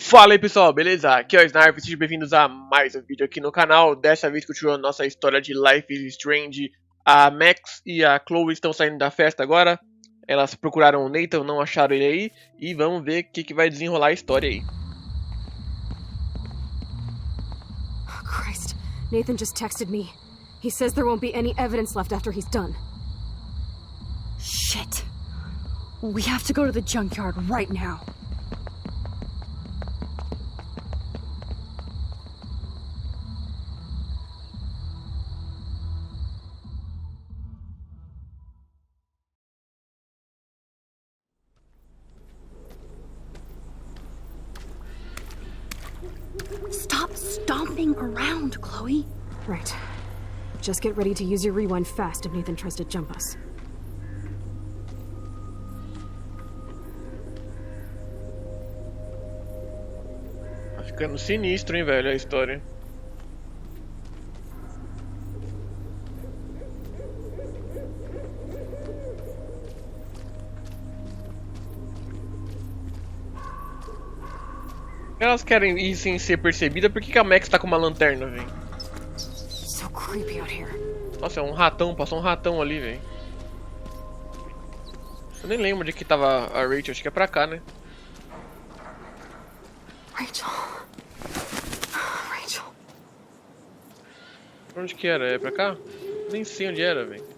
Fala aí pessoal, beleza? Aqui é o Snarf, sejam bem-vindos a mais um vídeo aqui no canal. Dessa vez continuando nossa história de Life is Strange. A Max e a Chloe estão saindo da festa agora. Elas procuraram o Nathan, não acharam ele aí. E vamos ver o que vai desenrolar a história aí. Oh, Christ, Nathan just texted me. He says there won't be any evidence left after he's done. Shit. We have to go to the junkyard right now. Stop stomping around, Chloe. Right. Just get ready to use your rewind fast if Nathan tries to jump us. Tá ficando sinistro, hein, velho, a história. Elas querem ir sem ser percebida, por que a Max tá com uma lanterna, velho? So creepy out here. Nossa, é um ratão, passou um ratão ali, velho. Eu nem lembro de que tava a Rachel, acho que é pra cá, né? Rachel. Rachel. Onde que era? É pra cá? Nem sei onde era, velho.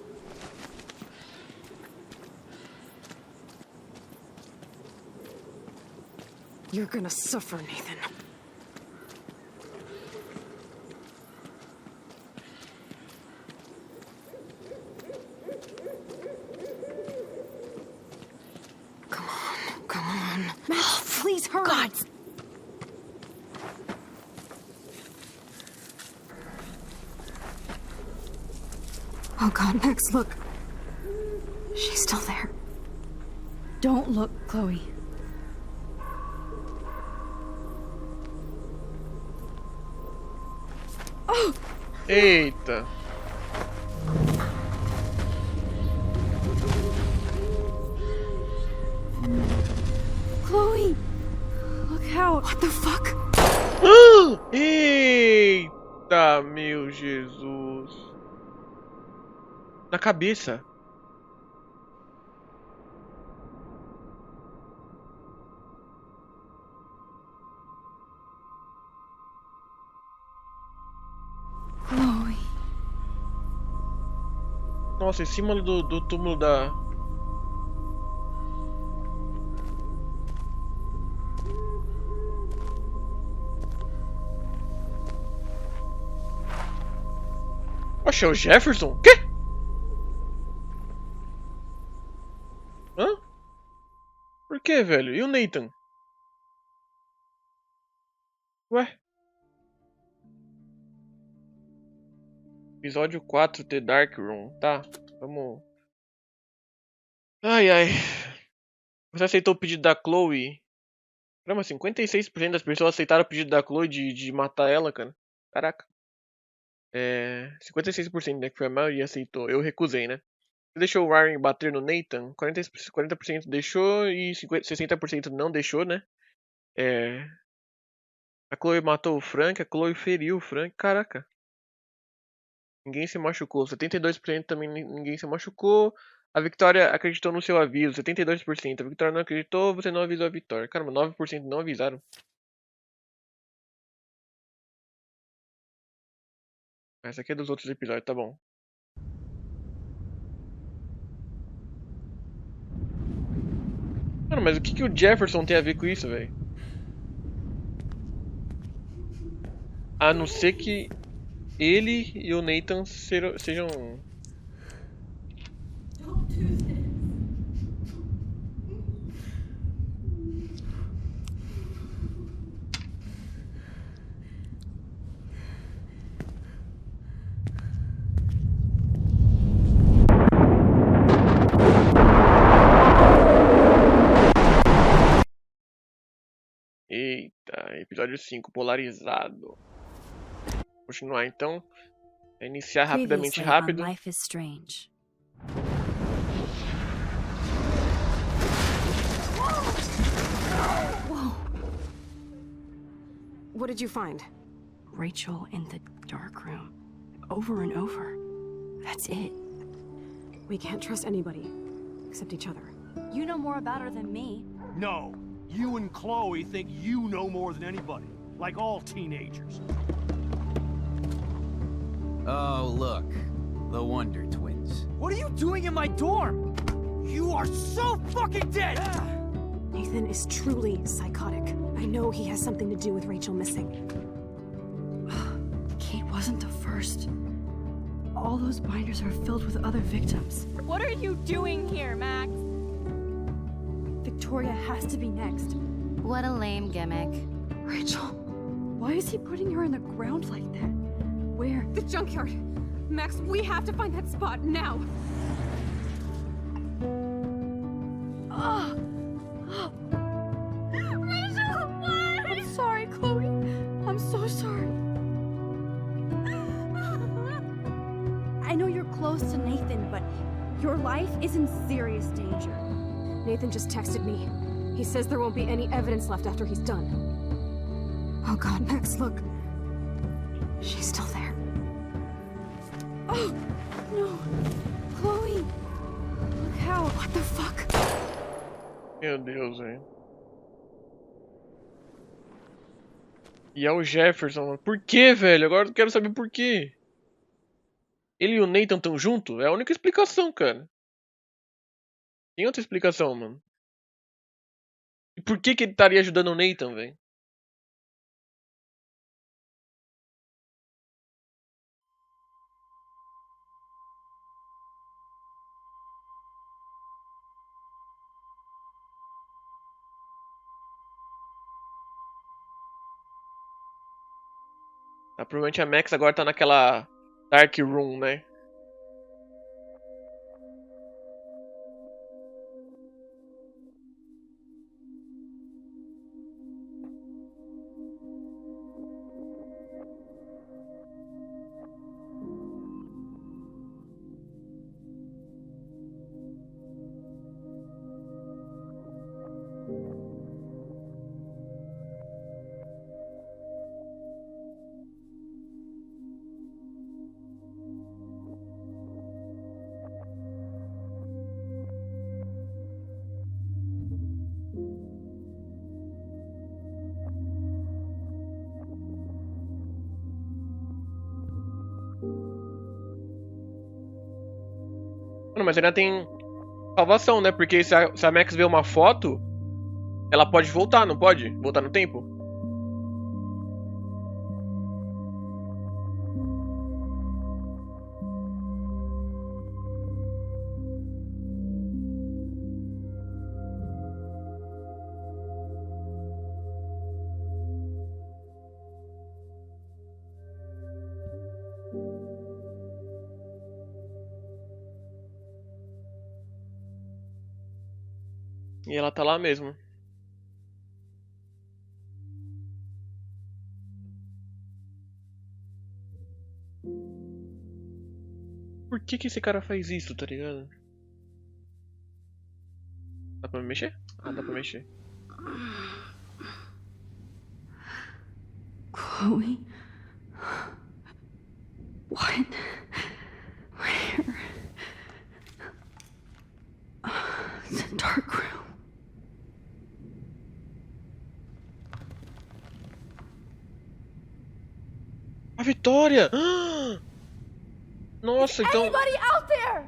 You're gonna suffer, Nathan. Come on. Max, please hurry. God. Oh God, Max, look. She's still there. Don't look, Chloe. Eita. Chloe! Look out! What the fuck? Eita, meu Jesus. Na cabeça. Chloe. Nossa, em cima do túmulo da... Oxe, é o Jefferson? Quê? Hã? Por que, velho? E o Nathan? Ué? Episódio 4, The Dark Room. Tá, vamos... Ai. Você aceitou o pedido da Chloe? Caramba, 56% das pessoas aceitaram o pedido da Chloe de matar ela, cara. Caraca. 56%, né, que foi a maioria aceitou. Eu recusei, né? Você deixou o Ryan bater no Nathan? 40% deixou e 60% não deixou, né? A Chloe matou o Frank, a Chloe feriu o Frank. Caraca. Ninguém se machucou. 72% também ninguém se machucou. A Victoria acreditou no seu aviso. 72%. A Victoria não acreditou, você não avisou a Victoria. Caramba, 9% não avisaram. Essa aqui é dos outros episódios, tá bom. Mano, mas o que o Jefferson tem a ver com isso, velho? A não ser que ele e o Nathan sejam... Eita, episódio 5, polarizado. Continuar então. Iniciar rapidamente, rápido. Life is Strange. What did you find? Rachel in the dark room. Over and over. That's it. We can't trust anybody. Except each other. You know more about her than me. No. You and Chloe think you know more than anybody. Like all teenagers. Oh, look. The Wonder Twins. What are you doing in my dorm? You are so fucking dead! Nathan is truly psychotic. I know he has something to do with Rachel missing. Kate wasn't the first. All those binders are filled with other victims. What are you doing here, Max? Victoria has to be next. What a lame gimmick. Rachel, why is he putting her in the ground like that? Where? The junkyard! Max, we have to find that spot now! Rachel, what? I'm sorry, Chloe. I'm so sorry. I know you're close to Nathan, but your life is in serious danger. Nathan just texted me. He says there won't be any evidence left after he's done. Oh god, Max, look. She's still there. Oh, no. Chloe. Look how. What the fuck? Meu Deus, velho. E é o Jefferson, mano. Por que, velho? Agora eu quero saber por quê. Ele e o Nathan estão juntos? É a única explicação, cara. Tem outra explicação, mano. E por que ele estaria ajudando o Nathan, velho? Provavelmente a Max agora tá naquela Dark Room, né? Mano, mas ainda tem salvação, né? Porque se a Max vê uma foto, ela pode voltar, não pode? Voltar no tempo? E ela tá lá mesmo. Por que esse cara faz isso, tá ligado? Dá pra me mexer? Ah, dá pra mexer. Chloe? What? Where? It's a dark room. A Vitória! Nossa, então... Anybody out there?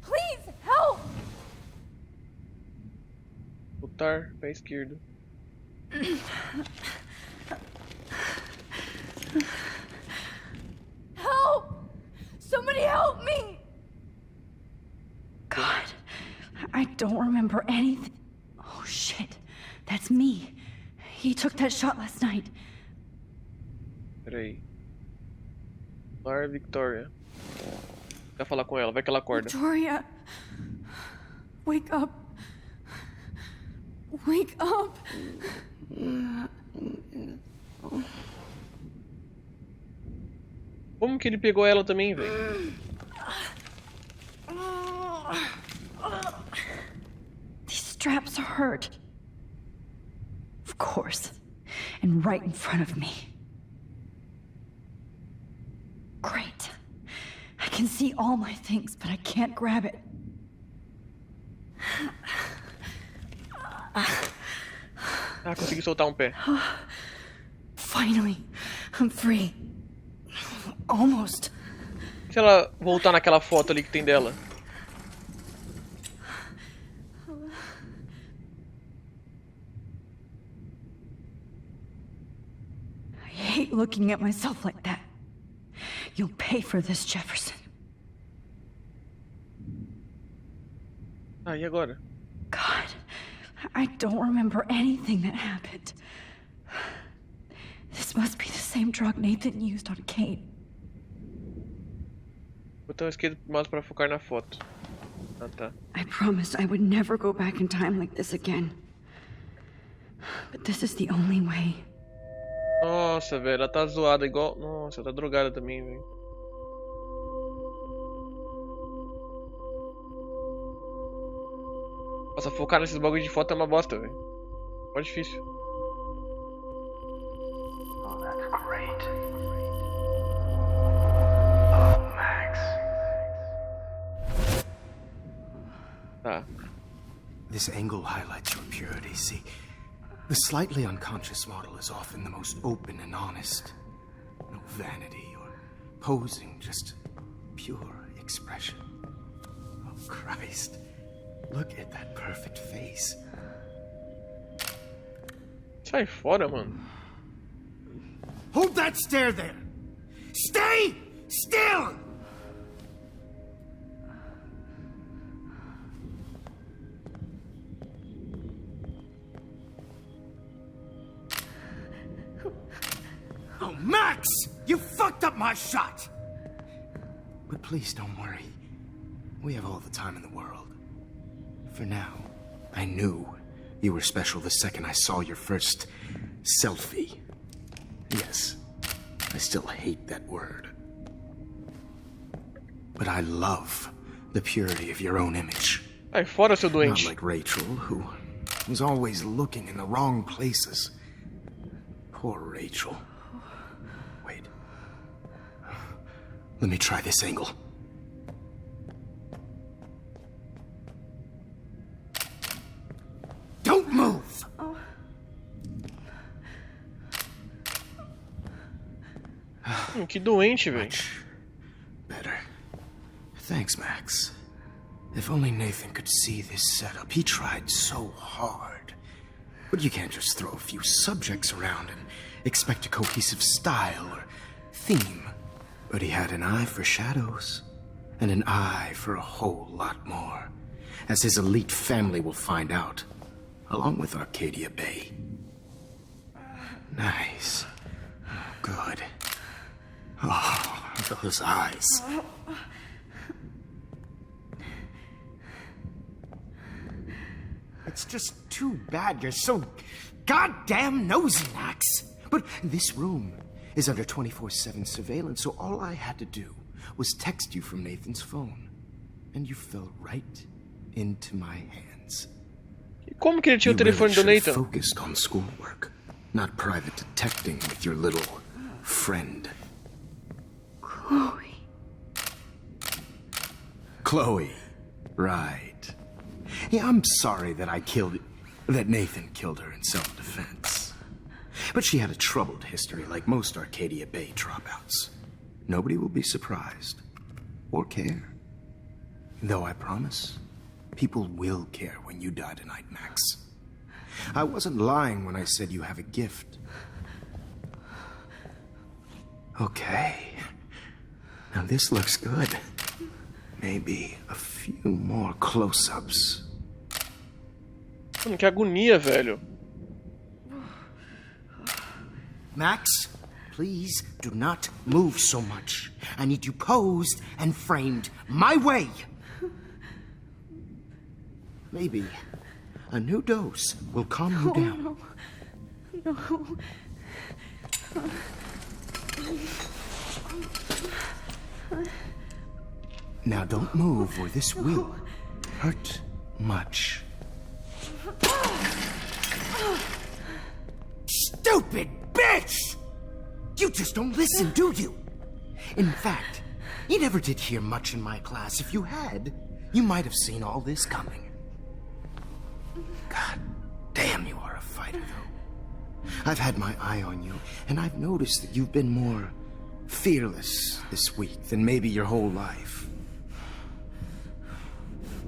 Please help! Voltar pra esquerda. Help! Somebody help me! God, I don't remember anything. Oh shit, that's me. He took that shot last night. Peraí. Victoria. Quer falar com ela, vai que ela acorda. Victoria, wake up. Wake up. Como que ele pegou ela também, velho? These straps hurt. Of course. and right in front of me. Great. I can see all my things, but I can't grab it. Ah, consegui soltar um pé. Finally, I'm free. Almost. E se ela voltar naquela foto ali que tem dela? I hate looking at myself like that. You'll pay for this, Jefferson. Ah, e agora? God, I don't remember anything that happened. This must be the same drug Nathan used on Kate. Botão esquerdo do mouse para focar na foto. Ah, tá. I promised I would never go back in time like this again. But this is the only way. Nossa, velho, ela tá zoada igual... Nossa, ela tá drogada também, velho. Nossa, focar nesses bagulho de foto é uma bosta, velho. Mó difícil. Oh, that's great. Oh, Max. Tá. This angle highlights your purity, see? The slightly unconscious model is often the most open and honest. No vanity or posing, just pure expression. Oh, Christ. Look at that perfect face. Sai fora, mano. Hold that stare there! Stay still! Oh, Max! You fucked up my shot! But please don't worry. We have all the time in the world. For now, I knew you were special the second I saw your first selfie. Yes, I still hate that word. But I love the purity of your own image. Sai fora, seu Not doente. like Rachel, who was always looking in the wrong places. Poor Rachel. Wait. Let me try this angle. Don't move! Que doente, velho. Much better. Thanks, Max. If only Nathan could see this setup. He tried so hard. But you can't just throw a few subjects around and expect a cohesive style or theme. But he had an eye for shadows, and an eye for a whole lot more, as his elite family will find out, along with Arcadia Bay. Nice. Good. Oh, those eyes. It's just too bad you're so goddamn nosy, Max. But this room is under 24/7 surveillance, so all I had to do was text you from Nathan's phone. And you fell right into my hands. E como que ele tinha o You telefone do really Nathan? should've focused on schoolwork, not private detecting with your little friend. Chloe. Right. Yeah, I'm sorry that Nathan killed her in self-defense. But she had a troubled history like most Arcadia Bay dropouts. Nobody will be surprised. Or care. Though I promise, people will care when you die tonight, Max. I wasn't lying when I said you have a gift. Okay. Now this looks good. Maybe a few more close-ups. Mano, que agonia, velho. Max, please do not move so much. I need you posed and framed my way. Maybe a new dose will calm you down. No. Now don't move or this will hurt much. Stay stupid bitch! You just don't listen, do you? In fact, you never did hear much in my class. If you had, you might have seen all this coming. God damn, you are a fighter, though. I've had my eye on you, and I've noticed that you've been more fearless this week than maybe your whole life.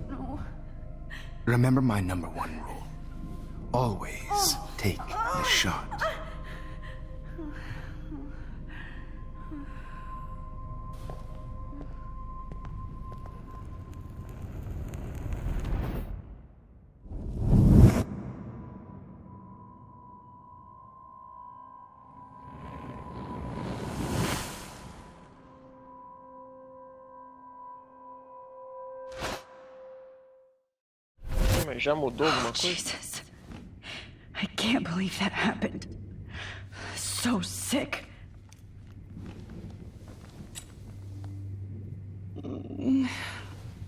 No. Remember my number one rule. Always take the shot. Mas já mudou alguma coisa? Jesus. I can't believe that happened. So sick.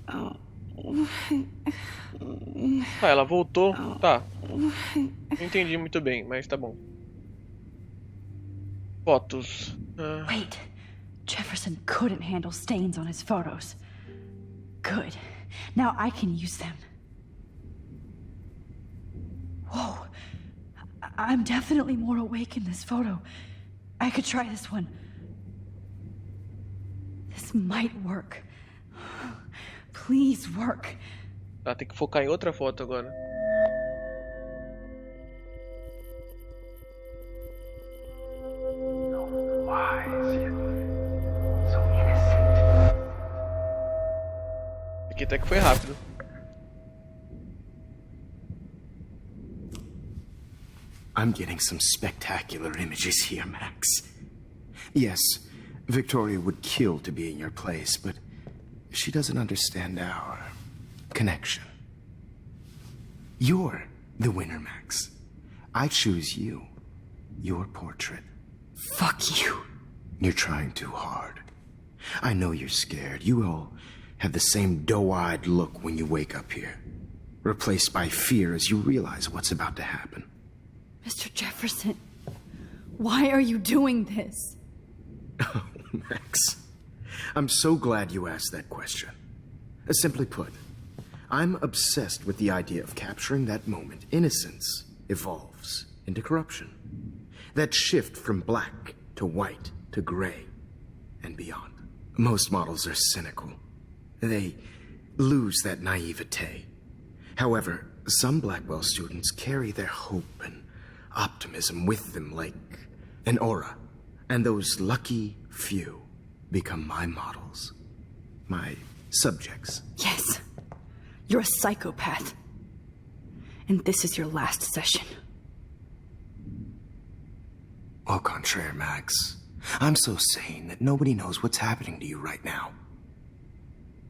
Ah, ela voltou. Tá. Não entendi muito bem, mas tá bom. Fotos. Wait. Jefferson couldn't handle stains on his photos. Good. Now I can use them. Whoa. I'm definitely more awake in this photo. I could try this one. This might work. Please work. Tá, tem que focar em outra foto agora. So wise, yet so innocent. Aqui até que foi rápido. I'm getting some spectacular images here, Max. Yes, Victoria would kill to be in your place, but she doesn't understand our connection. You're the winner, Max. I choose you. Your portrait. Fuck you. You're trying too hard. I know you're scared. You all have the same doe-eyed look when you wake up here, replaced by fear as you realize what's about to happen. Mr. Jefferson, why are you doing this? Oh, Max. I'm so glad you asked that question. Simply put, I'm obsessed with the idea of capturing that moment innocence evolves into corruption. That shift from black to white to gray and beyond. Most models are cynical. They lose that naivete. However, some Blackwell students carry their hope and optimism with them like an aura. And those lucky few become my models. My subjects. Yes. You're a psychopath. And this is your last session. Au contraire, Max. I'm so sane that nobody knows what's happening to you right now.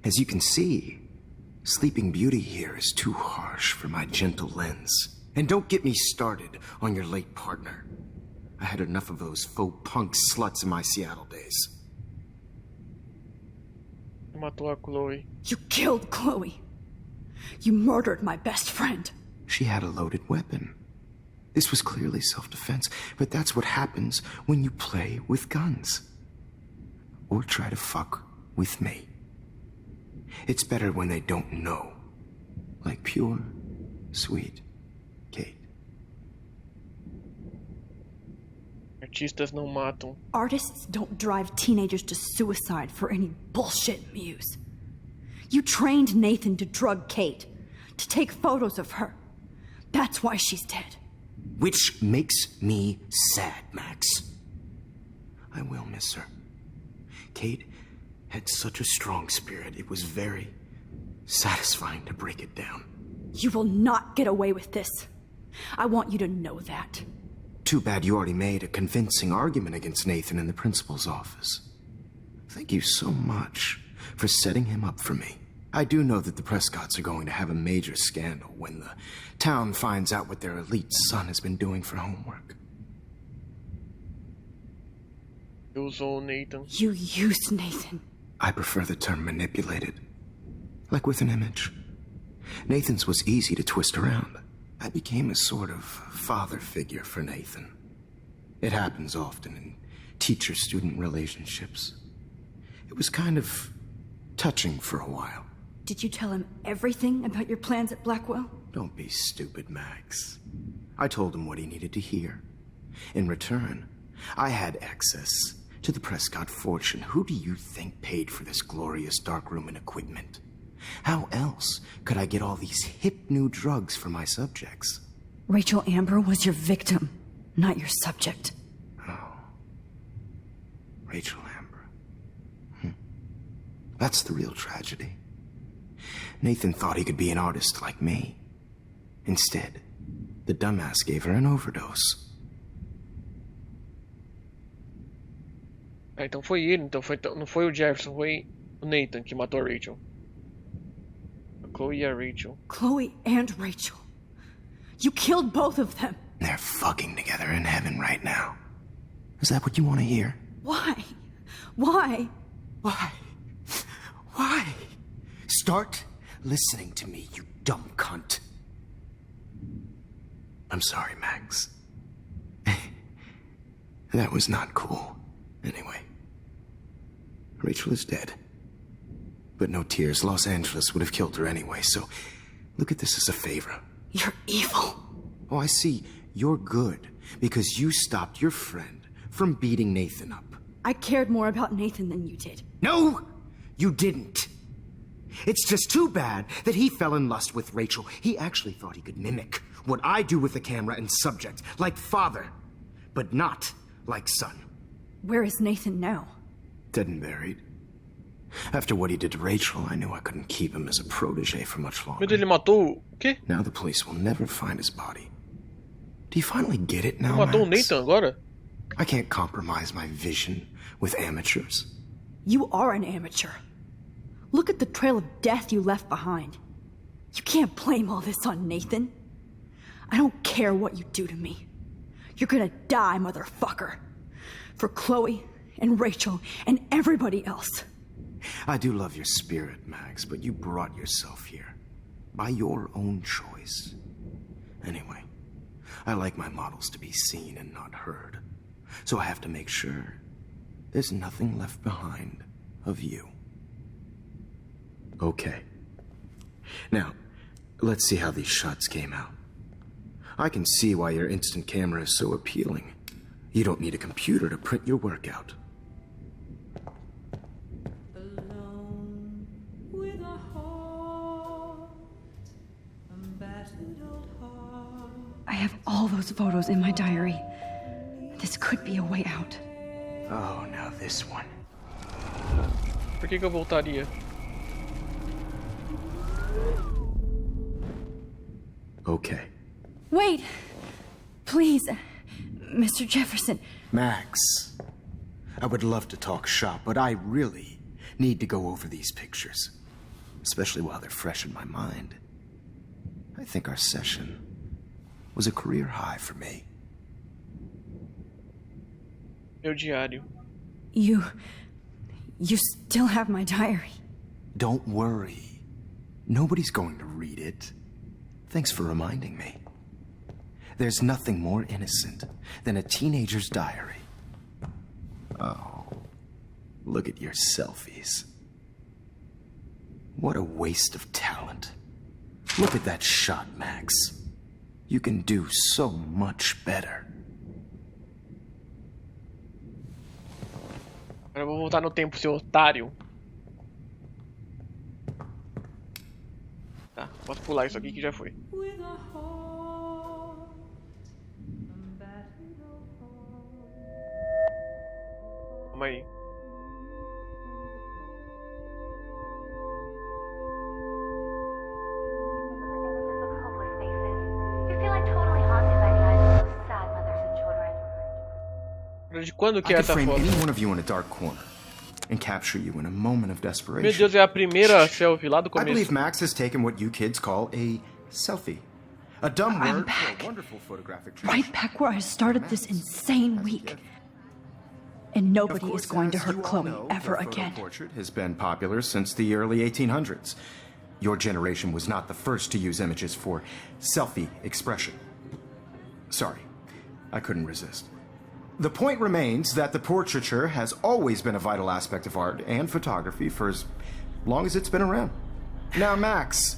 As you can see, Sleeping Beauty here is too harsh for my gentle lens. And don't get me started on your late partner. I had enough of those faux punk sluts in my Seattle days. Matou a Chloe. You killed Chloe. You murdered my best friend. She had a loaded weapon. This was clearly self-defense, but that's what happens when you play with guns. Or try to fuck with me. It's better when they don't know. Like pure, sweet Kate. Artistas não matam. Artists don't drive teenagers to suicide for any bullshit muse. You trained Nathan to drug Kate, to take photos of her. That's why she's dead. Which makes me sad, Max. I will miss her. Kate had such a strong spirit, it was very satisfying to break it down. You will not get away with this. I want you to know that. Too bad you already made a convincing argument against Nathan in the principal's office. Thank you so much for setting him up for me. I do know that the Prescotts are going to have a major scandal when the town finds out what their elite son has been doing for homework. Usou o Nathan. You used Nathan. I prefer the term manipulated. Like with an image. Nathan's was easy to twist around. I became a sort of father figure for Nathan. It happens often in teacher-student relationships. It was kind of touching for a while. Did you tell him everything about your plans at Blackwell? Don't be stupid, Max. I told him what he needed to hear. In return, I had access to the Prescott fortune. Who do you think paid for this glorious darkroom and equipment? How else could I get all these hip new drugs for my subjects? Rachel Amber was your victim, not your subject. Oh. Rachel Amber. That's the real tragedy. Nathan thought he could be an artist like me. Instead, the dumbass gave her an overdose. Ah, então foi ele, não foi o Jefferson, foi o Nathan que matou a Rachel. A Chloe e a Rachel. Chloe and Rachel. You killed both of them. They're fucking together in heaven right now. Is that what you want to hear? Why? Why? Why? Why? Start listening to me, you dumb cunt. I'm sorry, Max. That was not cool. Anyway, Rachel is dead. But no tears. Los Angeles would have killed her anyway, so look at this as a favor. You're evil. Oh, I see. You're good because you stopped your friend from beating Nathan up. I cared more about Nathan than you did. No, you didn't. It's just too bad that he fell in lust with Rachel. He actually thought he could mimic what I do with the camera and subject, like father, but not like son. Where is Nathan now? Dead and buried. After what he did to Rachel, I knew I couldn't keep him as a protege for much longer. Meu Deus, ele matou o quê? Now the police will never find his body. Do you finally get it now, Ele matou o Max? Nathan agora? I can't compromise my vision with amateurs. You are an amateur. Look at the trail of death you left behind. You can't blame all this on Nathan. I don't care what you do to me. You're gonna die, motherfucker. For Chloe and Rachel and everybody else. I do love your spirit, Max, but you brought yourself here. By your own choice. Anyway, I like my models to be seen and not heard. So I have to make sure there's nothing left behind of you. Okay. Now, let's see how these shots came out. I can see why your instant camera is so appealing. You don't need a computer to print your work out. I have all those photos in my diary. This could be a way out. Oh, now this one. Por que eu voltaria? Okay. Wait! Please, Mr. Jefferson. Max, I would love to talk shop, but I really need to go over these pictures. Especially while they're fresh in my mind. I think our session was a career high for me. Meu diário. You still have my diary. Don't worry. Nobody's going to read it. Thanks for reminding me. There's nothing more innocent than a teenager's diary. Oh, look at your selfies. What a waste of talent. Look at that shot, Max. You can do so much better. Agora eu vou voltar no tempo, seu otário. Tá, posso pular isso aqui que já foi. Calma aí. De quando que é I could essa frame foto? any one of you in a dark corner and capture you in a moment of Meu desperation. Deus, é a primeira selfie lá do I believe começo. Max has taken what you kids call a selfie. A dumb I'm word back. for a wonderful photographic Right back where I started this insane week. And nobody is going to hurt Chloe ever again. Portrait has been popular since the early 1800s. Your generation was not the first to use images for selfie expression. Sorry, I couldn't resist. The point remains that the portraiture has always been a vital aspect of art and photography for as long as it's been around. Now, Max,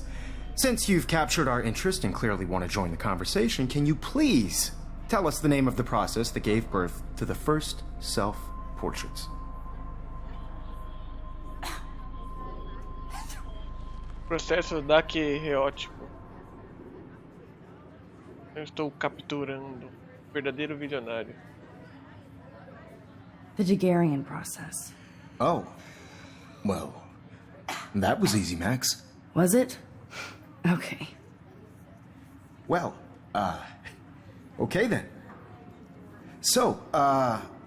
since you've captured our interest and clearly want to join the conversation, can you please tell us the name of the process that gave birth to the first self-portraits? Processo daquereótipo. Eu estou capturando verdadeiro visionário. The Daguerrean process. Oh. Well, that was easy, Max. Was it? Okay. Well, okay then. So,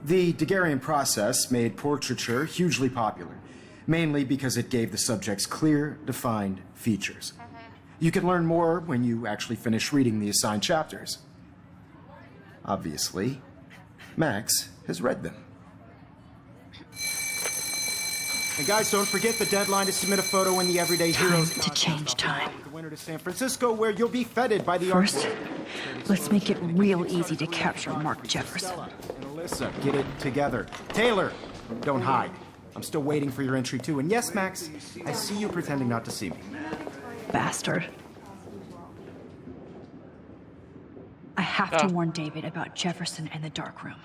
the Daguerrean process made portraiture hugely popular, mainly because it gave the subjects clear, defined features. You can learn more when you actually finish reading the assigned chapters. Obviously, Max has read them. And guys, don't forget the deadline to submit a photo in the Everyday Heroes to change time. The winner to San Francisco, where you'll be feted by the First, let's make it real easy to capture Mark Jefferson. And Alyssa, get it together. Taylor, don't hide. I'm still waiting for your entry too. And yes, Max, I see you pretending not to see me. Bastard. I have to warn David about Jefferson and the dark room.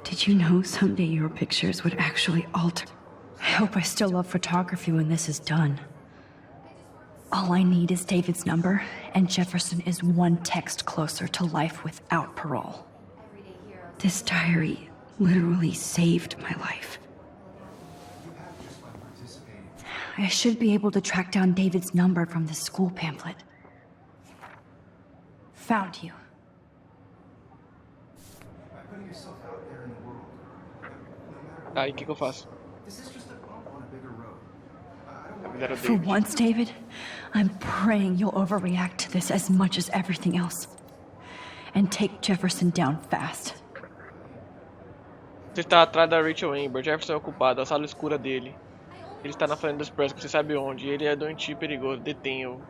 Did you know someday your pictures would actually alter? I hope I still love photography when this is done. All I need is David's number, and Jefferson is one text closer to life without parole. This diary literally saved my life. I should be able to track down David's number from the school pamphlet. Found you. Aí, o que eu faço? For once, David, I'm praying you'll overreact to this as much as everything else. And take Jefferson down fast. Você está atrás da Rachel Amber. Jefferson é o culpado, a sala escura dele. Ele está na frente dos Prescott, você sabe onde. Ele é doentio e perigoso, detenha-o.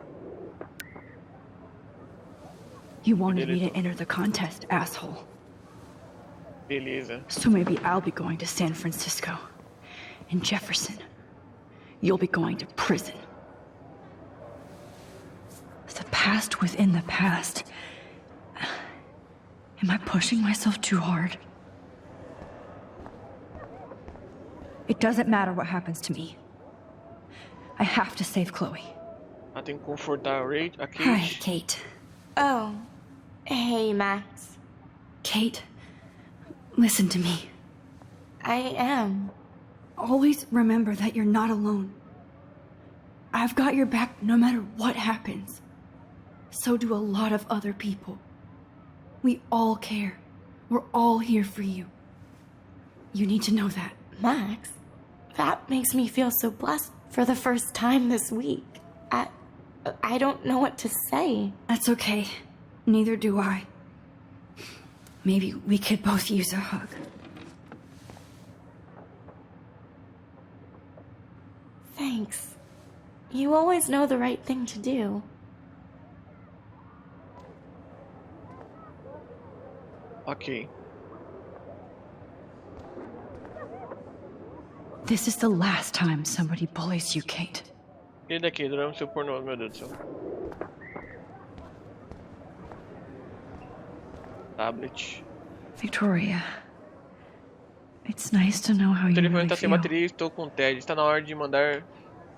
You wanted me to enter the contest, asshole. Beleza. So maybe I'll be going to San Francisco. And Jefferson, you'll be going to prison. The past within the past. Am I pushing myself too hard? It doesn't matter what happens to me. I have to save Chloe. Ah, tem que confortar a Kate. Hi, Kate. Oh. Hey, Max. Kate, listen to me. I am. Always remember that you're not alone. I've got your back no matter what happens. So do a lot of other people. We all care. We're all here for you. You need to know that. Max, that makes me feel so blessed for the first time this week. I don't know what to say. That's okay. Neither do I. Maybe we could both use a hug. Thanks. You always know the right thing to do. Ok. This is the last time somebody bullies you, Kate. E daqui, durante seu pornô, meu Deus do céu. Tablet. Victoria, it's nice to know how O you telefone really está sem feel. bateria e estou com TED. Está na hora de mandar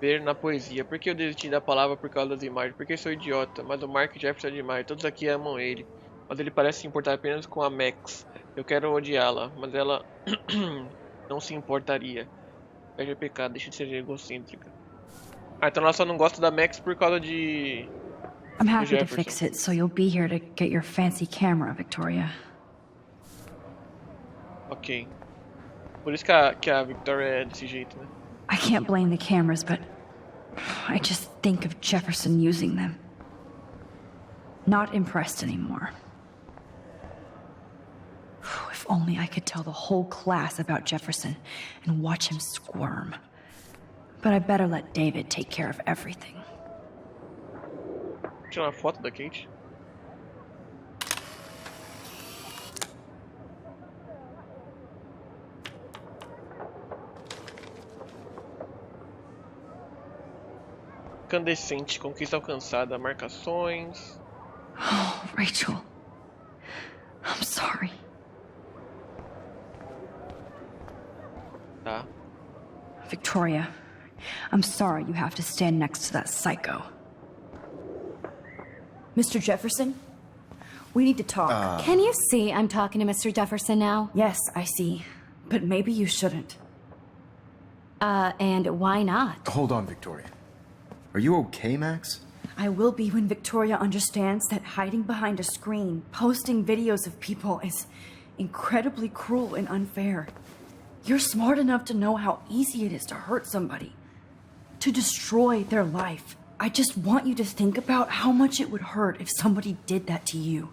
ver na poesia. Por que eu desisti da palavra por causa das imagens? Porque sou idiota, mas o Mark Jefferson é demais. Todos aqui amam ele. Mas ele parece se importar apenas com a Max. Eu quero odiá-la, mas ela não se importaria. Inveja é pecado, deixa de ser egocêntrica. Ah, então ela só não gosta da Max por causa de... I'm happy to fix it, so you'll be here to get your fancy camera, Victoria. Ok. Por isso que a Victoria é desse jeito, né? I can't blame the cameras, but I just think of Jefferson using them. Not impressed anymore. If only I could tell the whole class about Jefferson and watch him squirm. But I better let David take care of everything. Vou tirar uma foto da Kate. incandescente, conquista alcançada, marcações. Oh, Rachel. I'm sorry. Tá. Victoria, I'm sorry you have to stand next to that psycho. Mr. Jefferson, we need to talk. Can you see I'm talking to Mr. Jefferson now? Yes, I see. But maybe you shouldn't. And why not? Hold on, Victoria. Are you okay, Max? I will be when Victoria understands that hiding behind a screen, posting videos of people is incredibly cruel and unfair. You're smart enough to know how easy it is to hurt somebody, to destroy their life. I just want you to think about how much it would hurt if somebody did that to you.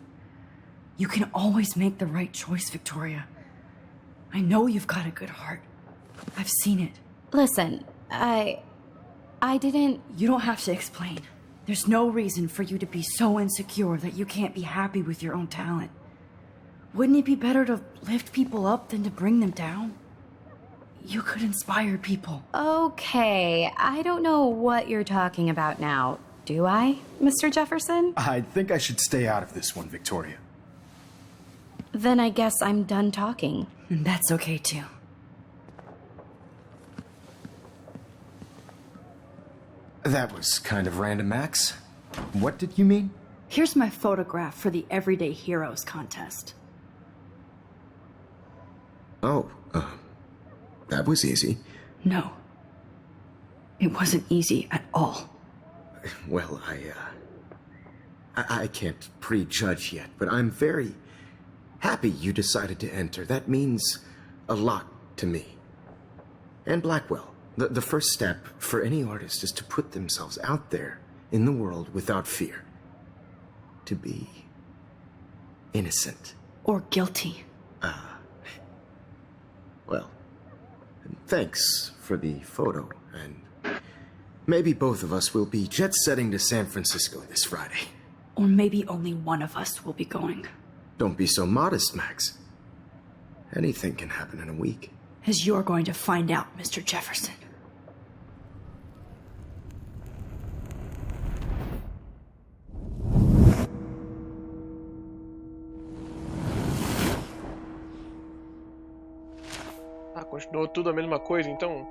You can always make the right choice, Victoria. I know you've got a good heart. I've seen it. Listen, I didn't... You don't have to explain. There's no reason for you to be so insecure that you can't be happy with your own talent. Wouldn't it be better to lift people up than to bring them down? You could inspire people. Okay, I don't know what you're talking about now. Do I, Mr. Jefferson? I think I should stay out of this one, Victoria. Then I guess I'm done talking. And that's okay, too. That was kind of random, Max. What did you mean? Here's my photograph for the Everyday Heroes contest. Oh, that was easy. No. It wasn't easy at all. Well, I can't prejudge yet, but I'm very happy you decided to enter. That means a lot to me. And Blackwell. The first step for any artist is to put themselves out there in the world without fear. To be innocent. Or guilty. Well, thanks for the photo, and maybe both of us will be jet-setting to San Francisco this Friday. Or maybe only one of us will be going. Don't be so modest, Max. Anything can happen in a week. As you're going to find out, Mr. Jefferson. Ah, continuou tudo a mesma coisa, então.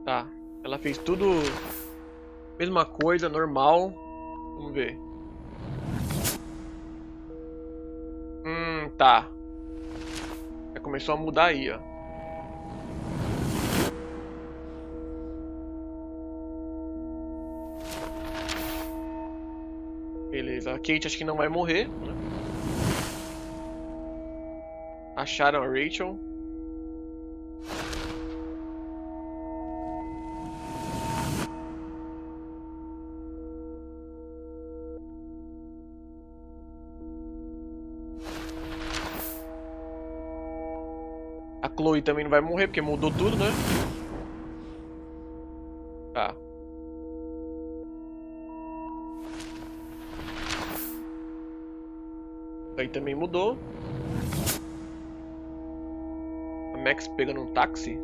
Tá, ela fez tudo mesma coisa, normal. Vamos ver. Tá. Já começou a mudar aí, ó. Beleza, a Kate acho que não vai morrer, né? Acharam a Rachel. A Chloe também não vai morrer porque mudou tudo, né? Tá. Aí também mudou. A Max pegando um táxi.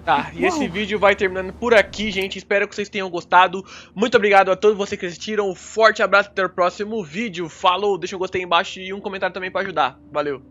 Tá, e esse vídeo vai terminando por aqui, gente. Espero que vocês tenham gostado. Muito obrigado a todos vocês que assistiram. Forte abraço, até o próximo vídeo. Falou, deixa um gostei aí embaixo e um comentário também pra ajudar. Valeu.